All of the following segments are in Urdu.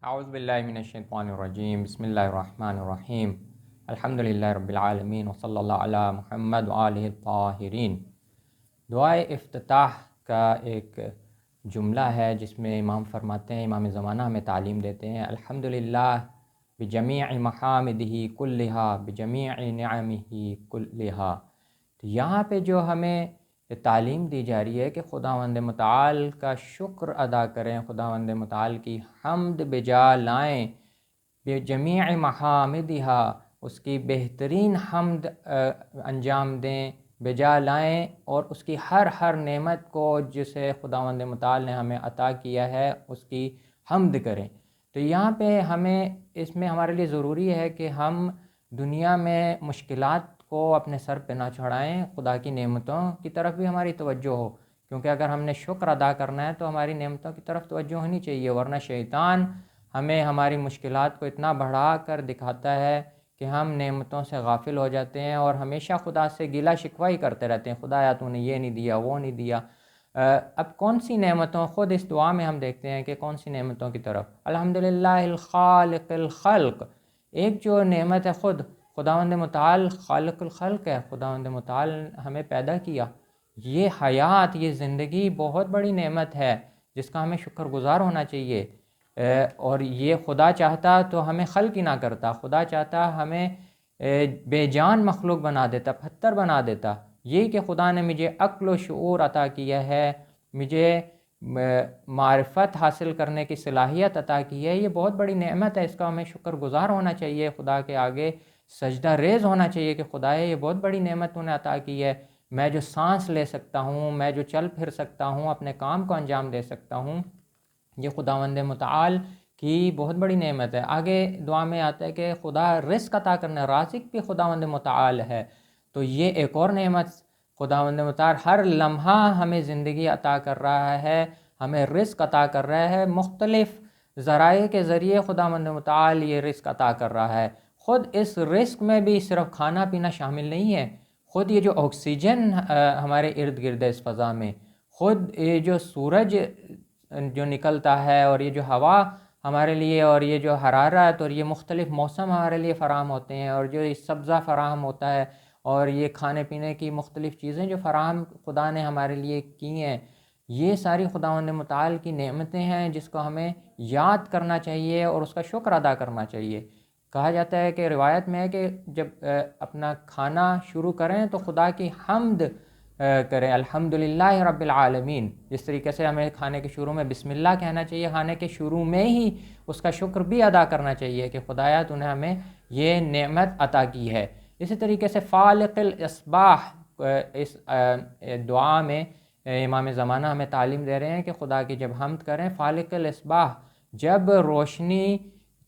اعوذ باللہ من الشیطان الرجیم، بسم اللہ الرحمن الرحیم، الحمد للہ رب العالمین وصلی اللہ علی محمد وآلہ الطاہرین۔ دعائے افتتاح کا ایک جملہ ہے جس میں امام فرماتے ہیں، امام زمانہ ہمیں تعلیم دیتے ہیں، الحمد للہ بجمیع محامدہ کلہا بجمیع نعمہ کلہا۔ تو یہاں پہ جو ہمیں تعلیم دی جا رہی ہے کہ خداوند متعال کا شکر ادا کریں، خداوند متعال کی حمد بجا لائیں، بجمیع محامدہا، اس کی بہترین حمد انجام دیں، بجا لائیں، اور اس کی ہر نعمت کو جسے خداوند متعال نے ہمیں عطا کیا ہے اس کی حمد کریں۔ تو یہاں پہ ہمیں اس میں ہمارے لیے ضروری ہے کہ ہم دنیا میں مشکلات کو اپنے سر پہ نہ چڑھائیں، خدا کی نعمتوں کی طرف بھی ہماری توجہ ہو، کیونکہ اگر ہم نے شکر ادا کرنا ہے تو ہماری نعمتوں کی طرف توجہ ہونی چاہیے، ورنہ شیطان ہمیں ہماری مشکلات کو اتنا بڑھا کر دکھاتا ہے کہ ہم نعمتوں سے غافل ہو جاتے ہیں اور ہمیشہ خدا سے گلہ شکوہ ہی کرتے رہتے ہیں، خدایا تو نے یہ نہیں دیا، وہ نہیں دیا۔ اب کون سی نعمتوں، خود اس دعا میں ہم دیکھتے ہیں کہ کون سی نعمتوں کی طرف، الحمدللہ الخالق الخلق، ایک جو نعمت ہے خداوند متعال خالق الخلق ہے، خداوند متعال ہمیں پیدا کیا، یہ حیات، یہ زندگی بہت بڑی نعمت ہے جس کا ہمیں شکر گزار ہونا چاہیے۔ اور یہ خدا چاہتا تو ہمیں خلق ہی نہ کرتا، خدا چاہتا ہمیں بے جان مخلوق بنا دیتا، پتھر بنا دیتا۔ یہ کہ خدا نے مجھے عقل و شعور عطا کیا ہے، مجھے معرفت حاصل کرنے کی صلاحیت عطا کی ہے، یہ بہت بڑی نعمت ہے، اس کا ہمیں شکر گزار ہونا چاہیے، خدا کے آگے سجدہ ریز ہونا چاہیے کہ خدایا یہ بہت بڑی نعمت تو نے عطا کی ہے، میں جو سانس لے سکتا ہوں، میں جو چل پھر سکتا ہوں، اپنے کام کو انجام دے سکتا ہوں، یہ خداوند متعال کی بہت بڑی نعمت ہے۔ آگے دعا میں آتا ہے کہ خدا رزق عطا کرنا، رازق بھی خداوند متعال ہے، تو یہ ایک اور نعمت، خداوند متعال ہر لمحہ ہمیں زندگی عطا کر رہا ہے، ہمیں رزق عطا کر رہا ہے، مختلف ذرائع کے ذریعے خداوند متعال یہ رزق عطا کر رہا ہے۔ خود اس رزق میں بھی صرف کھانا پینا شامل نہیں ہے، خود یہ جو آکسیجن ہمارے ارد گرد ہے اس فضا میں، خود یہ جو سورج جو نکلتا ہے، اور یہ جو ہوا ہمارے لیے، اور یہ جو حرارت اور یہ مختلف موسم ہمارے لیے فراہم ہوتے ہیں، اور جو سبزہ فراہم ہوتا ہے، اور یہ کھانے پینے کی مختلف چیزیں جو فراہم خدا نے ہمارے لیے کی ہیں، یہ ساری خداوند متعال کی نعمتیں ہیں جس کو ہمیں یاد کرنا چاہیے اور اس کا شکر ادا کرنا چاہیے۔ کہا جاتا ہے کہ روایت میں ہے کہ جب اپنا کھانا شروع کریں تو خدا کی حمد کریں، الحمدللہ رب العالمین، جس طریقے سے ہمیں کھانے کے شروع میں بسم اللہ کہنا چاہیے، کھانے کے شروع میں ہی اس کا شکر بھی ادا کرنا چاہیے کہ خدایا تو نے ہمیں یہ نعمت عطا کی ہے۔ اسی طریقے سے فالق الاصباح، اس دعا میں امام زمانہ ہمیں تعلیم دے رہے ہیں کہ خدا کی جب حمد کریں، فالق الاصباح، جب روشنی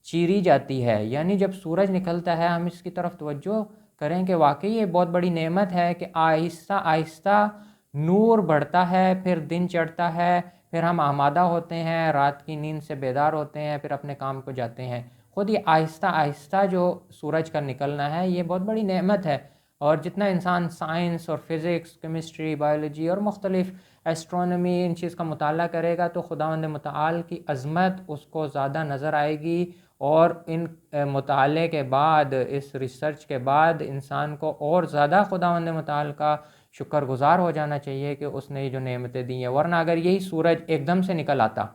چیری جاتی ہے، یعنی جب سورج نکلتا ہے، ہم اس کی طرف توجہ کریں کہ واقعی یہ بہت بڑی نعمت ہے کہ آہستہ آہستہ نور بڑھتا ہے، پھر دن چڑھتا ہے، پھر ہم آمادہ ہوتے ہیں، رات کی نیند سے بیدار ہوتے ہیں، پھر اپنے کام کو جاتے ہیں۔ خود یہ آہستہ آہستہ جو سورج کا نکلنا ہے یہ بہت بڑی نعمت ہے، اور جتنا انسان سائنس اور فزکس، کیمسٹری، بایولوجی اور مختلف ایسٹرونومی ان چیز کا مطالعہ کرے گا تو خداوند متعال کی عظمت اس کو زیادہ نظر آئے گی، اور ان مطالعے کے بعد، اس ریسرچ کے بعد انسان کو اور زیادہ خداوند متعال کا شکر گزار ہو جانا چاہیے کہ اس نے یہ جو نعمتیں دی ہیں، ورنہ اگر یہی سورج ایک دم سے نکل آتا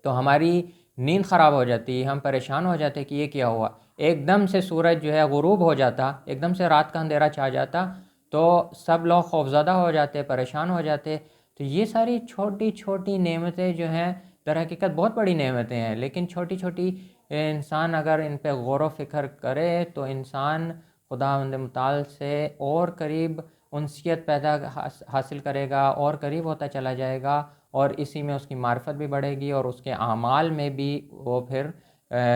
تو ہماری نیند خراب ہو جاتی، ہم پریشان ہو جاتے کہ یہ کیا ہوا، ایک دم سے سورج جو ہے غروب ہو جاتا، ایک دم سے رات کا اندھیرا چھا جاتا تو سب لوگ خوفزدہ ہو جاتے، پریشان ہو جاتے۔ تو یہ ساری چھوٹی چھوٹی نعمتیں جو ہیں در حقیقت بہت بڑی نعمتیں ہیں، لیکن چھوٹی چھوٹی انسان اگر ان پہ غور و فکر کرے تو انسان خداوند متعال سے اور قریب انسیت پیدا حاصل کرے گا، اور قریب ہوتا چلا جائے گا، اور اسی میں اس کی معرفت بھی بڑھے گی، اور اس کے اعمال میں بھی وہ پھر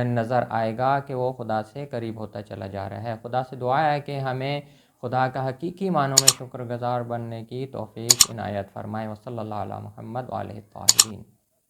نظر آئے گا کہ وہ خدا سے قریب ہوتا چلا جا رہا ہے۔ خدا سے دعا ہے کہ ہمیں خدا کا حقیقی معنوں میں شکر گزار بننے کی توفیق عنایت فرمائے۔ وصلی اللہ علی محمد وآلہ الطاہرین۔